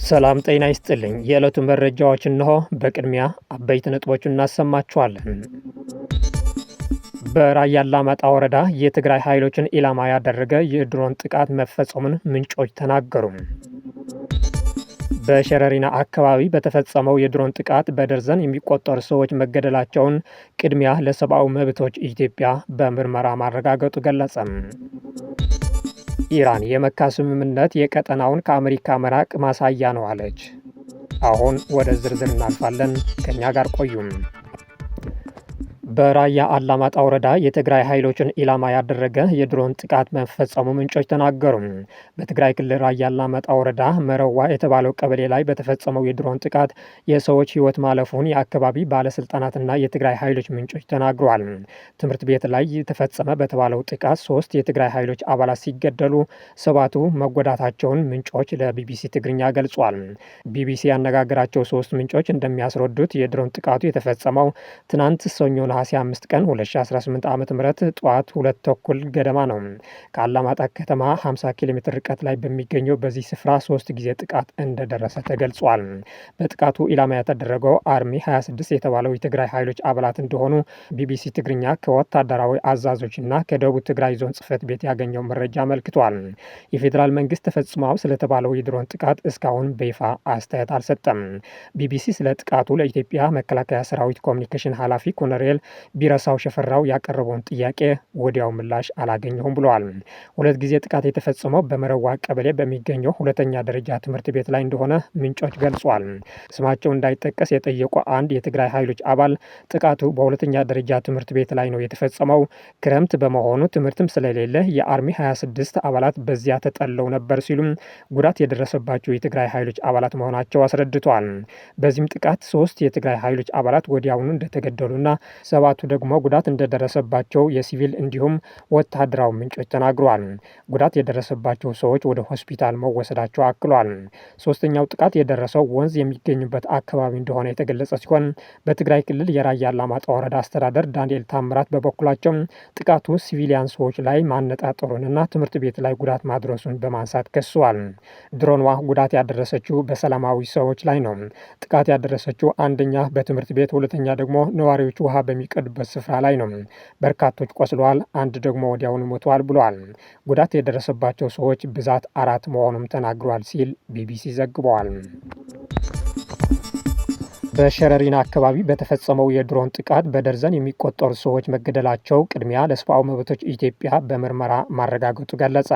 ሰላም ጤና ይስጥልኝ። የዕለቱ መረጃዎች እነሆ። በቅድሚያ አበይት ነጥቦችን እናሰማችኋለን። በራያ አላማጣ ወረዳ የትግራይ ኃይሎችን ኢላማ ያደረገ የድሮን ጥቃት መፈጸሙን ምንጮች ተናገሩ። በሸረሪና አካባቢ በተፈጸመው የድሮን ጥቃት በደርዘን የሚቆጠሩ ሰዎች መገደላቸውን ቅድሚያ ለሰብአዊ መብቶች ኢትዮጵያ በምርመራ ማረጋገጡ ገለጸ። ኢራን የመካ ስምምነት የቀጠናውን ከአሜሪካ መራቅ ማሳያ ነው አለች። አሁን ወደ ዝርዝር እናልፋለን። ከኛ ጋር ቆዩም። በራያ አላማጣ ወረዳ የትግራይ ኃይሎችን ኢላማ ያደረገ የድሮን ጥቃት መፈጸሙ ምንጮች ተናገሩ። በትግራይ ክልል ራያ አላማጣ ወረዳ መረዋ የተባለው ቀበሌ ላይ በተፈጸመው የድሮን ጥቃት የሰዎች ሕይወት ማለፉን የአካባቢ ባለስልጣናትና የትግራይ ኃይሎች ምንጮች ተናግረዋል። ትምህርት ቤት ላይ የተፈጸመ በተባለው ጥቃት 3 የትግራይ ኃይሎች አባላት ሲገደሉ 7ቱ መጎዳታቸውን ምንጮች ለቢቢሲ ትግርኛ ገልጿል። ቢቢሲ ያነጋገራቸው 3 ምንጮች እንደሚያስረዱት የድሮን ጥቃቱ የተፈጸመው ትናንት ሰኞ ነሐሴ 5 ቀን 2018 ዓ.ም ጠዋት 2 ተኩል ገደማ ነው። ከአላማጣ ከተማ 50 ኪሎ ሜትር ርቀት ላይ በሚገኘው በዚህ ስፍራ 3 ጊዜ ጥቃት እንደደረሰ ተገልጿል። በጥቃቱ ኢላማ የተደረገው አርሚ 26 የተባለው የትግራይ ኃይሎች አባላት እንደሆኑ ቢቢሲ ትግርኛ ከወታደራዊ አዛዦችና ከደቡብ ትግራይ ዞን ጽሕፈት ቤት ያገኘው መረጃ አመልክቷል። የፌዴራል መንግስት ተፈጽሟል ስለተባለው የድሮን ጥቃት እስካሁን በይፋ አስተያየት አልሰጠም። ቢቢሲ ስለ ጥቃቱ ለኢትዮጵያ መከላከያ ሰራዊት ኮሚኒኬሽን ኃላፊ ኮሎኔል ቢረሳው ሸፈራው ያቀረበውን ጥያቄ ወዲያው ምላሽ አላገኘሁም ብለዋል። 2 ጊዜ ጥቃት የተፈጸመው በመረዋ ቀበሌ በሚገኘው ሁለተኛ ደረጃ ትምህርት ቤት ላይ እንደሆነ ምንጮች ገልጿል። ስማቸው እንዳይጠቀስ የጠየቁ አንድ የትግራይ ኃይሎች አባል ጥቃቱ በሁለተኛ ደረጃ ትምህርት ቤት ላይ ነው የተፈጸመው፣ ክረምት በመሆኑ ትምህርትም ስለሌለ የአርሚ 26 አባላት በዚያ ተጠለው ነበር ሲሉም ጉዳት የደረሰባቸው የትግራይ ኃይሎች አባላት መሆናቸው አስረድተዋል። በዚህም ጥቃት 3 የትግራይ ኃይሎች አባላት ወዲያውኑ እንደተገደሉና 7ቱ ደግሞ ጉዳት እንደደረሰባቸው የሲቪል እንዲሁም ወታደራዊ ምንጮች ተናግረዋል። ጉዳት የደረሰባቸው ሰዎች ወደ ሆስፒታል መወሰዳቸው አክሏል። 3ኛው ጥቃት የደረሰው ወንዝ የሚገኙበት አካባቢ እንደሆነ የተገለጸ ሲሆን በትግራይ ክልል የራያ አላማጣ ወረዳ አስተዳደር ዳንኤል ታምራት በበኩላቸው ጥቃቱ ሲቪሊያን ሰዎች ላይ ማነጣጠሩንና ትምህርት ቤት ላይ ጉዳት ማድረሱን በማንሳት ከሷል። ድሮንዋ ጉዳት ያደረሰችው በሰላማዊ ሰዎች ላይ ነው። ጥቃት ያደረሰችው አንደኛ በትምህርት ቤት፣ ሁለተኛ ደግሞ ነዋሪዎች ውሃ በሚቀዱበት ስፍራ ላይ ነው። በርካቶች ቆስለዋል፣ አንድ ደግሞ ወዲያውኑ ሞተዋል ብለዋል። ጉዳት የደረሰባቸው ሰዎች ብዛት 4 መሆኑም ተናግሯል ሲል ቢቢሲ ዘግበዋል። በሸረሪና አካባቢ በተፈጸመው የድሮን ጥቃት በደርዘን የሚቆጠሩ ሰዎች መገደላቸው ቅድሚያ ለሰብአዊ መብቶች ኢትዮጵያ በምርመራ ማረጋገጡ ገለጸ።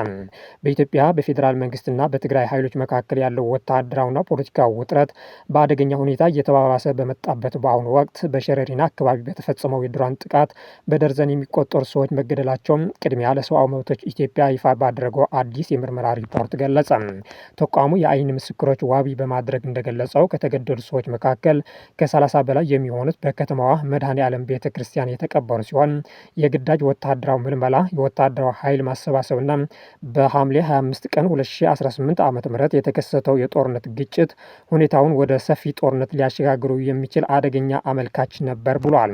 በኢትዮጵያ በፌዴራል መንግስትና በትግራይ ኃይሎች መካከል ያለው ወታደራዊና ፖለቲካዊ ውጥረት በአደገኛ ሁኔታ እየተባባሰ በመጣበት በአሁኑ ወቅት በሸረሪና አካባቢ በተፈጸመው የድሮን ጥቃት በደርዘን የሚቆጠሩ ሰዎች መገደላቸውን ቅድሚያ ለሰብአዊ መብቶች ኢትዮጵያ ይፋ ባደረገው አዲስ የምርመራ ሪፖርት ገለጸ። ተቋሙ የአይን ምስክሮች ዋቢ በማድረግ እንደገለጸው ከተገደሉ ሰዎች መካከል ከ30 በላይ የሚሆኑት በከተማዋ መድኃኔ ዓለም ቤተ ክርስቲያን የተቀበሩ ሲሆን የግዳጅ ወታደራዊ ምልመላ፣ የወታደራዊ ኃይል ማሰባሰብና በሐምሌ 25 ቀን 2018 ዓ.ም የተከሰተው የጦርነት ግጭት ሁኔታውን ወደ ሰፊ ጦርነት ሊያሸጋግሩ የሚችል አደገኛ አመልካች ነበር ብሏል።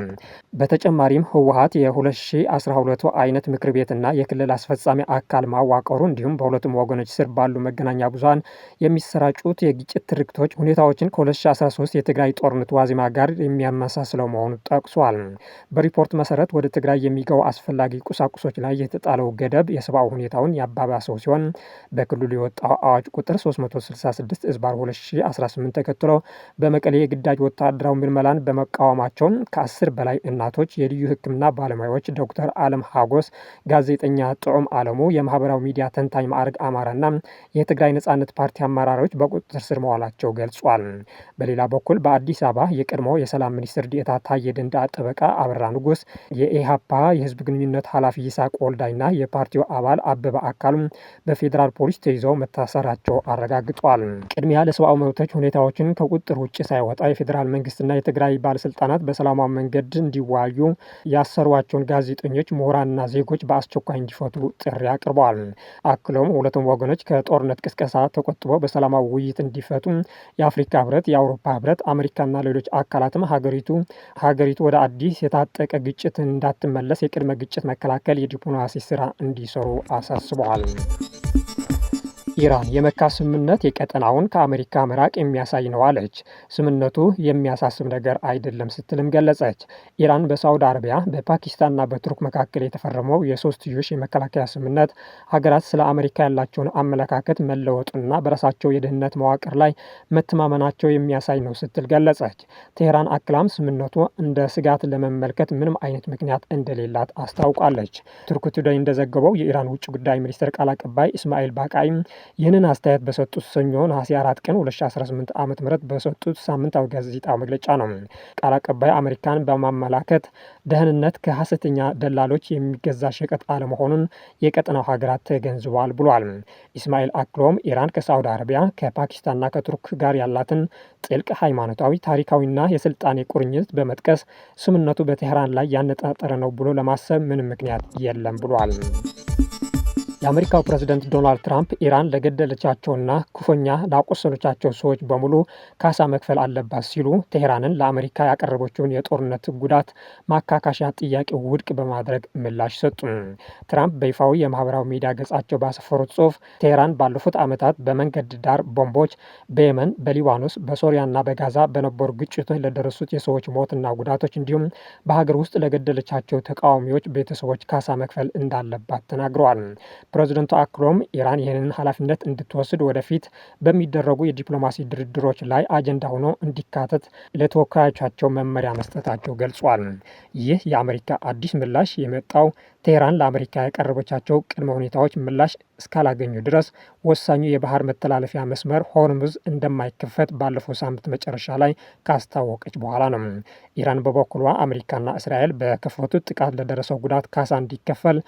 በተጨማሪም ህወሓት የ2012 አይነት ምክር ቤትና የክልል አስፈጻሚ አካል ማዋቀሩ እንዲሁም በሁለቱም ወገኖች ስር ባሉ መገናኛ ብዙሃን የሚሰራጩት የግጭት ትርክቶች ሁኔታዎችን ከ2013 የትግራይ ጦርነት ዋዜማ ጋር የሚያመሳስለው መሆኑ ጠቅሷል። በሪፖርት መሰረት ወደ ትግራይ የሚገቡ አስፈላጊ ቁሳቁሶች ላይ የተጣለው ገደብ የሰብአዊ ሁኔታውን ያባባሰው ሲሆን በክልሉ የወጣው አዋጅ ቁጥር 366/2018 ተከትሎ በመቀሌ የግዳጅ ወታደራዊ ምልመላን በመቃወማቸው ከ10 በላይ እናቶች፣ የልዩ ሕክምና ባለሙያዎች፣ ዶክተር አለም ሀጎስ፣ ጋዜጠኛ ጥዑም አለሙ፣ የማህበራዊ ሚዲያ ተንታኝ ማዕረግ አማራና የትግራይ ነጻነት ፓርቲ አመራሮች በቁጥጥር ስር መዋላቸው ገልጿል። በሌላ በኩል በአዲስ አበባ የቀድሞ የሰላም ሚኒስትር ዴኤታ ታዬ ደንደዓ ጠበቃ አበራ ንጉስ፣ የኢሃፓ የህዝብ ግንኙነት ኃላፊ ይስሐቅ ወልዳይና የፓርቲው አባል አበበ አካሉም በፌዴራል ፖሊስ ተይዘው መታሰራቸው አረጋግጧል። ቅድሚያ ለሰብአዊ መብቶች ሁኔታዎችን ከቁጥጥር ውጭ ሳይወጣ የፌዴራል መንግስትና የትግራይ ባለስልጣናት በሰላማዊ መንገድ እንዲወያዩ ያሰሯቸውን ጋዜጠኞች፣ ምሁራንና ዜጎች በአስቸኳይ እንዲፈቱ ጥሪ አቅርበዋል። አክሎም ሁለቱም ወገኖች ከጦርነት ቅስቀሳ ተቆጥበው በሰላማዊ ውይይት እንዲፈቱ የአፍሪካ ህብረት፣ የአውሮፓ ህብረት፣ አሜሪካና አሜሪካና ሌሎች አካላትም ሀገሪቱ ወደ አዲስ የታጠቀ ግጭት እንዳትመለስ የቅድመ ግጭት መከላከል የዲፕሎማሲ ስራ እንዲሰሩ አሳስበዋል። ኢራን የመካ ስምምነት የቀጠናውን ከአሜሪካ መራቅ የሚያሳይ ነው አለች። ስምምነቱ የሚያሳስብ ነገር አይደለም ስትልም ገለጸች። ኢራን በሳውዲ አረቢያ በፓኪስታንና በቱርክ መካከል የተፈረመው የሶስትዮሽ የመከላከያ ስምምነት ሀገራት ስለ አሜሪካ ያላቸውን አመለካከት መለወጡና በራሳቸው የደህንነት መዋቅር ላይ መተማመናቸው የሚያሳይ ነው ስትል ገለጸች። ቴህራን አክላም ስምምነቱ እንደ ስጋት ለመመልከት ምንም አይነት ምክንያት እንደሌላት አስታውቃለች። ቱርክ ቱዴይ እንደዘገበው የኢራን ውጭ ጉዳይ ሚኒስትር ቃል አቀባይ እስማኤል ባቃይም ይህንን አስተያየት በሰጡት ሰኞ ነሐሴ 4 ቀን 2018 ዓ.ም በሰጡት ሳምንታዊ ጋዜጣዊ መግለጫ ነው። ቃል አቀባይ አሜሪካን በማመላከት ደህንነት ከሐሰተኛ ደላሎች የሚገዛ ሸቀጥ አለመሆኑን የቀጠናው ሀገራት ተገንዝበዋል ብሏል። ኢስማኤል አክሎም ኢራን ከሳዑዲ አረቢያ ከፓኪስታንና ከቱርክ ጋር ያላትን ጥልቅ ሃይማኖታዊ፣ ታሪካዊና የስልጣኔ ቁርኝት በመጥቀስ ስምምነቱ በቴህራን ላይ ያነጣጠረ ነው ብሎ ለማሰብ ምንም ምክንያት የለም ብሏል። የአሜሪካው ፕሬዝደንት ዶናልድ ትራምፕ ኢራን ለገደለቻቸውና ክፉኛ ላቆሰሎቻቸው ሰዎች በሙሉ ካሳ መክፈል አለባት ሲሉ ቴህራንን ለአሜሪካ ያቀረበችውን የጦርነት ጉዳት ማካካሻ ጥያቄ ውድቅ በማድረግ ምላሽ ሰጡ። ትራምፕ በይፋዊ የማህበራዊ ሚዲያ ገጻቸው ባሰፈሩት ጽሑፍ ቴህራን ባለፉት ዓመታት በመንገድ ዳር ቦምቦች በየመን፣ በሊባኖስ፣ በሶሪያና በጋዛ በነበሩ ግጭቶች ለደረሱት የሰዎች ሞትና ጉዳቶች እንዲሁም በሀገር ውስጥ ለገደለቻቸው ተቃዋሚዎች ቤተሰቦች ካሳ መክፈል እንዳለባት ተናግረዋል። ፕሬዝደንቱ አክሎም ኢራን ይህንን ኃላፊነት እንድትወስድ ወደፊት በሚደረጉ የዲፕሎማሲ ድርድሮች ላይ አጀንዳ ሆኖ እንዲካተት ለተወካዮቻቸው መመሪያ መስጠታቸው ገልጿል። ይህ የአሜሪካ አዲስ ምላሽ የመጣው ቴህራን ለአሜሪካ ያቀረበቻቸው ቅድመ ሁኔታዎች ምላሽ እስካላገኙ ድረስ ወሳኙ የባህር መተላለፊያ መስመር ሆርሙዝ እንደማይከፈት ባለፈው ሳምንት መጨረሻ ላይ ካስታወቀች በኋላ ነው። ኢራን በበኩሏ አሜሪካና እስራኤል በከፈቱት ጥቃት ለደረሰው ጉዳት ካሳ እንዲከፈል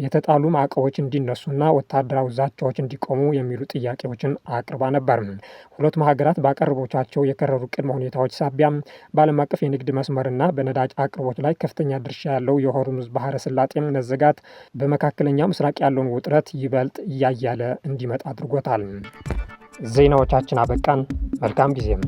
የተጣሉ ማዕቀቦች እንዲነሱና ወታደራዊ ዛቻዎች እንዲቆሙ የሚሉ ጥያቄዎችን አቅርባ ነበር። ሁለቱም ሀገራት ባቀረቦቻቸው የከረሩ ቅድመ ሁኔታዎች ሳቢያ በዓለም አቀፍ የንግድ መስመርና በነዳጅ አቅርቦት ላይ ከፍተኛ ድርሻ ያለው የሆርሙዝ ባህረ ሰላጤ መዘጋት በመካከለኛው ምስራቅ ያለውን ውጥረት ይበልጥ እያያለ እንዲመጣ አድርጎታል። ዜናዎቻችን አበቃን። መልካም ጊዜም